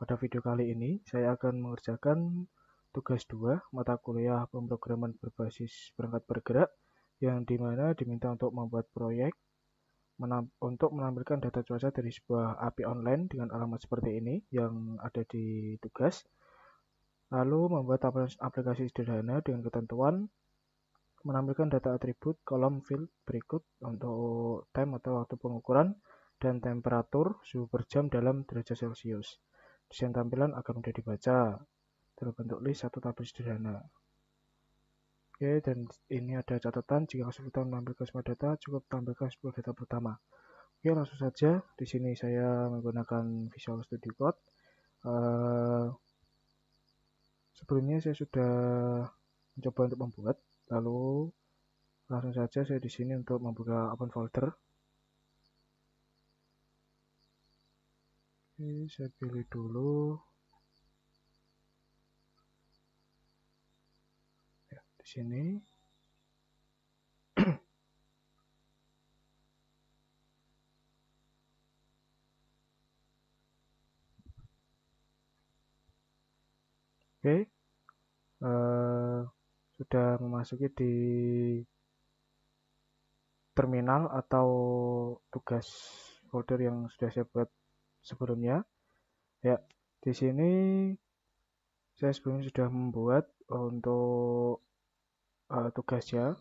Pada video kali ini, saya akan mengerjakan tugas 2 mata kuliah pemrograman berbasis perangkat bergerak yang dimana diminta untuk membuat proyek untuk menampilkan data cuaca dari sebuah API online dengan alamat seperti ini yang ada di tugas. Lalu membuat aplikasi sederhana dengan ketentuan menampilkan data atribut kolom field berikut untuk time atau waktu pengukuran dan temperatur suhu per jam dalam derajat Celcius. Desain tampilan agar mudah dibaca dalam bentuk list atau tabel sederhana. Oke, dan ini ada catatan jika kesulitan menampilkan semua data, cukup tampilkan 10 data pertama. Oke, langsung saja. Di sini saya menggunakan Visual Studio Code. Sebelumnya saya sudah mencoba untuk membuat, lalu langsung saja saya di sini untuk membuka open folder. Oke, saya pilih dulu. Ya, di sini. Oke, sudah memasuki di terminal atau tugas folder yang sudah saya buat sebelumnya. Ya, di sini saya sebelumnya sudah membuat untuk tugasnya.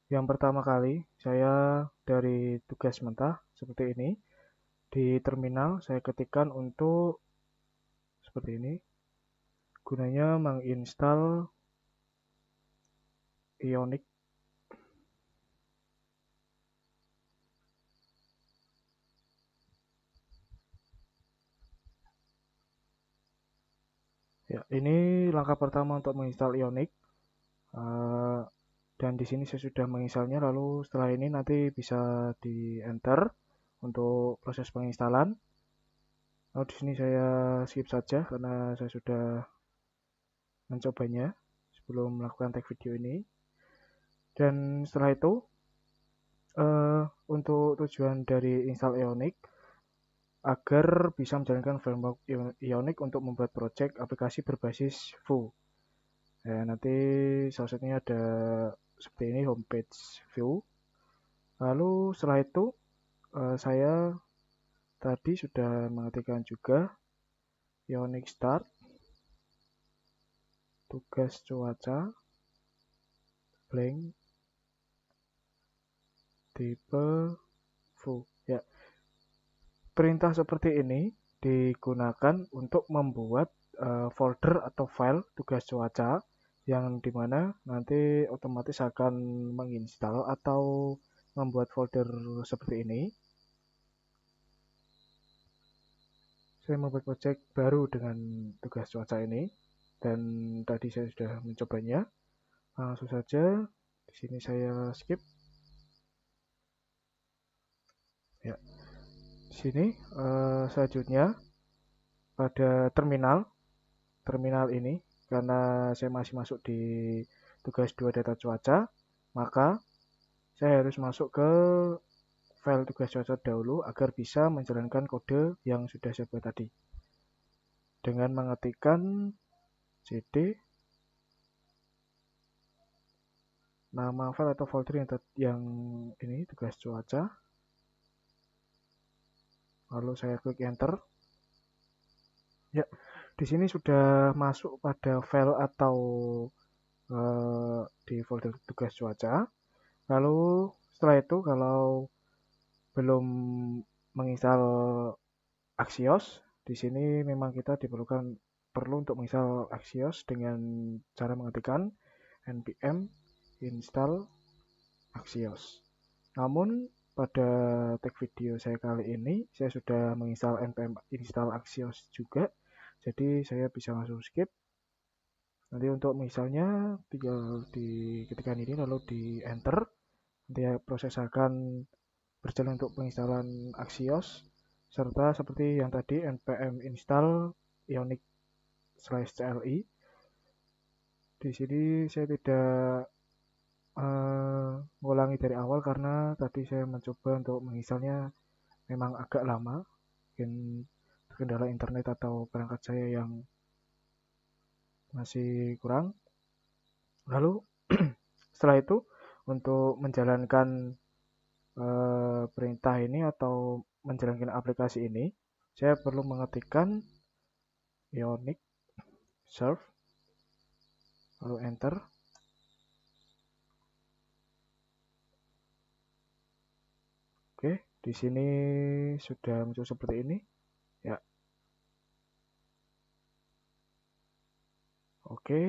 Yang pertama kali saya dari tugas mentah seperti ini. Di terminal saya ketikkan untuk seperti ini. Gunanya menginstal Ionic. Ya, ini langkah pertama untuk menginstal Ionic. Dan di sini saya sudah menginstalnya, lalu setelah ini nanti bisa di enter untuk proses penginstalan. Lalu di sini saya skip saja karena saya sudah mencobanya sebelum melakukan tag video ini. Dan setelah itu untuk tujuan dari install Ionic agar bisa menjalankan framework Ionic untuk membuat project aplikasi berbasis Vue. Nanti salah satunya ada seperti ini, homepage Vue. Lalu setelah itu saya tadi sudah mengetikkan juga Ionic Start, tugas cuaca, blank, tipe Vue. Ya, perintah seperti ini digunakan untuk membuat folder atau file tugas cuaca yang dimana nanti otomatis akan menginstal atau membuat folder seperti ini. Saya membuat project baru dengan tugas cuaca ini dan tadi saya sudah mencobanya. Langsung saja di sini saya skip. Ya, di sini selanjutnya pada terminal ini karena saya masih masuk di tugas 2 data cuaca, maka saya harus masuk ke file tugas cuaca dahulu agar bisa menjalankan kode yang sudah saya buat tadi. Dengan mengetikkan cd nama file atau folder yang ini tugas cuaca. Lalu saya klik enter. Ya, di sini sudah masuk pada file atau di folder tugas cuaca. Lalu setelah itu kalau belum menginstal Axios, di sini memang kita perlu untuk menginstal Axios dengan cara mengetikkan npm install Axios. Namun pada tag video saya kali ini saya sudah menginstal npm install Axios juga, jadi saya bisa langsung skip. Nanti untuk misalnya tinggal diketikkan ini lalu di enter, nanti proses akan berjalan untuk penginstalan Axios serta seperti yang tadi npm install ionic/cli. Di sini saya tidak mengulangi dari awal karena tadi saya mencoba untuk menginstalnya memang agak lama, mungkin kendala internet atau perangkat saya yang masih kurang. Lalu setelah itu untuk menjalankan perintah ini atau menjalankan aplikasi ini, saya perlu mengetikkan Ionic serve, lalu enter. Oke, di sini sudah muncul seperti ini. Ya. Oke,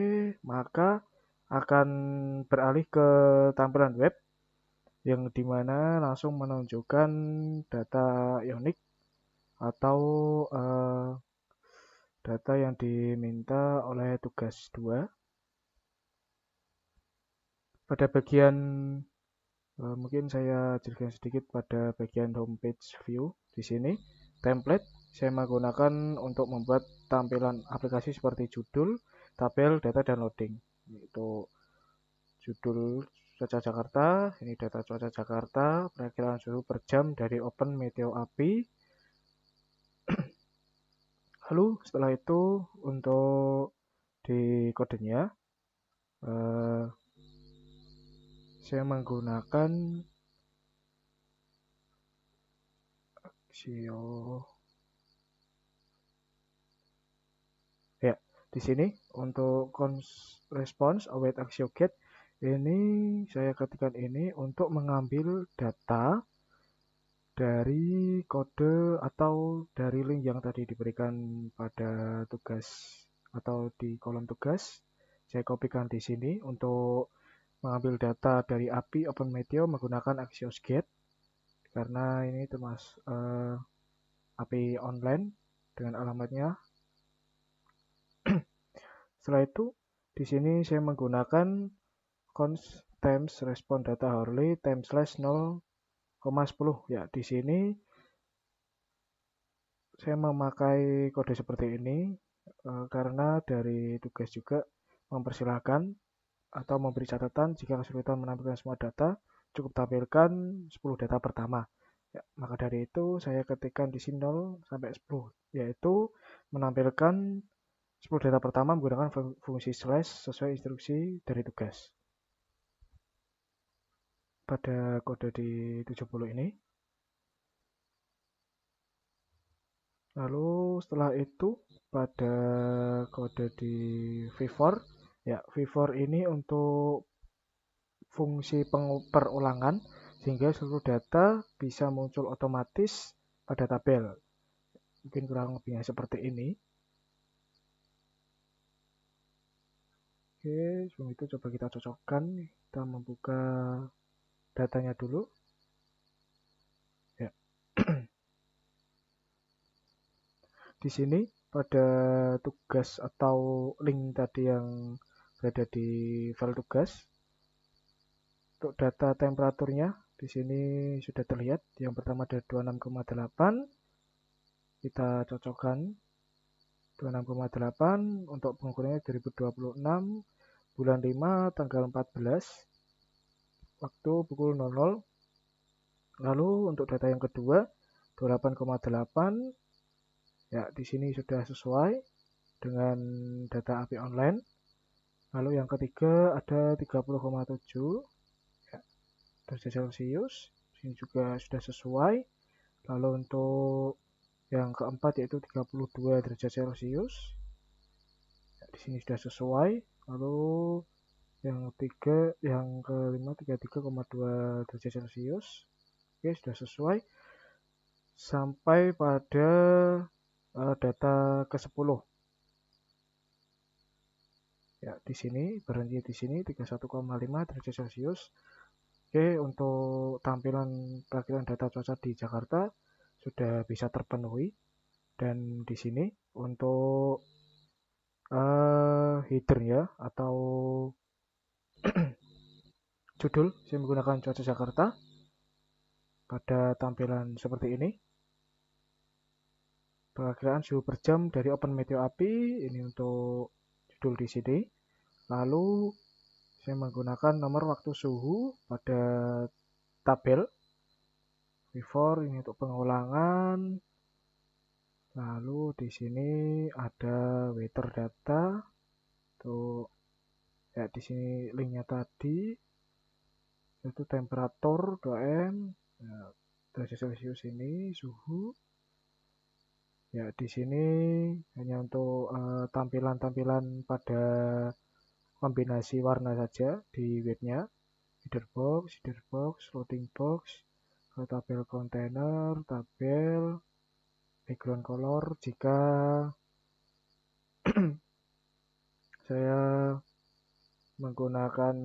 maka akan beralih ke tampilan web yang dimana langsung menunjukkan data Ionic atau data yang diminta oleh tugas 2. Pada bagian mungkin saya jelaskan sedikit pada bagian homepage view di sini. Template saya menggunakan untuk membuat tampilan aplikasi seperti judul, tabel, data, dan loading. Itu judul cuaca Jakarta, ini data cuaca Jakarta, perakiraan suhu per jam dari Open Meteo API. Lalu setelah itu untuk di kodenya, saya menggunakan Axio. Ya, di sini untuk response await Axio get ini saya ketikkan ini untuk mengambil data dari kode atau dari link yang tadi diberikan pada tugas atau di kolom tugas. Saya kopikan di sini untuk mengambil data dari API Open Meteo menggunakan Axios Get karena ini termasuk API online dengan alamatnya. Setelah itu di sini saya menggunakan const times respond data hourly times slash 0,10. Ya, di sini saya memakai kode seperti ini karena dari tugas juga mempersilahkan atau memberi catatan jika kesulitan menampilkan semua data, cukup tampilkan 10 data pertama. Ya, maka dari itu saya ketikkan di sini 0 sampai 10, yaitu menampilkan 10 data pertama menggunakan fungsi slash sesuai instruksi dari tugas. Pada kode di 70 ini. Lalu setelah itu pada kode di V4, ya V4 ini untuk fungsi perulangan sehingga seluruh data bisa muncul otomatis pada tabel. Mungkin kurang lebihnya seperti ini. Oke, sebelum itu coba kita cocokkan. Kita membuka datanya dulu. Ya. Di sini pada tugas atau link tadi yang berada di file tugas, untuk data temperaturnya di sini sudah terlihat. Yang pertama ada 26,8. Kita cocokkan 26,8 untuk pengukurannya 2026 bulan 5 tanggal 14 waktu pukul 00. Lalu untuk data yang kedua 28,8. Ya, di sini sudah sesuai dengan data API online. Lalu yang ketiga ada 30,7 ya, derajat Celcius. Sini juga sudah sesuai. Lalu untuk yang keempat yaitu 32 derajat Celcius. Ya, di sini sudah sesuai. Lalu yang kelima 33,2 derajat Celcius. Oke, sudah sesuai. Sampai pada data ke-10. Ya, di sini berhenti di sini 31,5 derajat Celcius. Oke, untuk tampilan perakiran data cuaca di Jakarta sudah bisa terpenuhi. Dan di sini untuk header ya atau judul saya menggunakan cuaca Jakarta pada tampilan seperti ini. Perakiraan suhu per jam dari Open Meteo API ini untuk judul di sini. Lalu saya menggunakan nomor waktu suhu pada tabel V4 ini untuk pengulangan. Lalu di sini ada weather data. Tuh ya, di sini linknya tadi itu temperatur 2M, ya, derajat Celcius ini suhu. Ya, di sini hanya untuk tampilan-tampilan pada kombinasi warna saja di webnya. Header box, loading box, tabel kontainer, tabel, background color. Jika saya menggunakan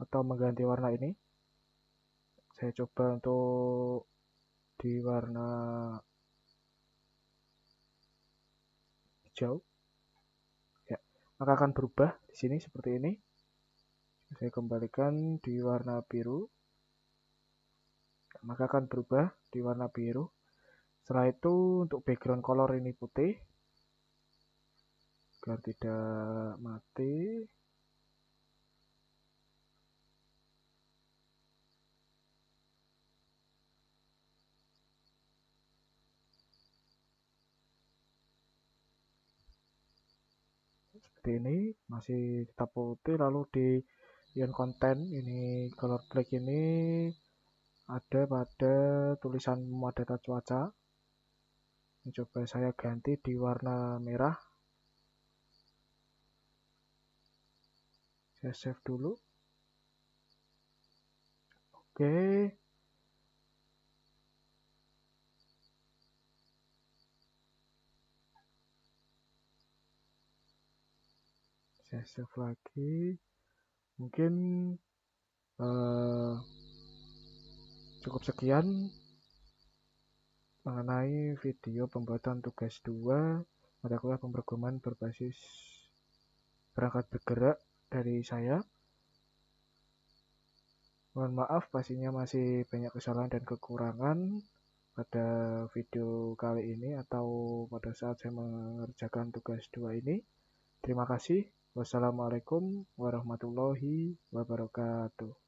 atau mengganti warna ini, saya coba untuk di warna hijau, ya, maka akan berubah di sini seperti ini. Saya kembalikan di warna biru, maka akan berubah di warna biru. Setelah itu untuk background color ini putih, agar tidak mati. Seperti ini, masih tetap putih. Lalu di ion konten ini, color black ini ada pada tulisan data cuaca. Ini coba saya ganti di warna merah. Saya save dulu. Oke. Saya save lagi. Mungkin cukup sekian mengenai video pembuatan tugas 2 mata kuliah pemrograman berbasis perangkat bergerak dari saya. Mohon maaf pastinya masih banyak kesalahan dan kekurangan pada video kali ini atau pada saat saya mengerjakan tugas 2 ini. Terima kasih. Wassalamualaikum warahmatullahi wabarakatuh.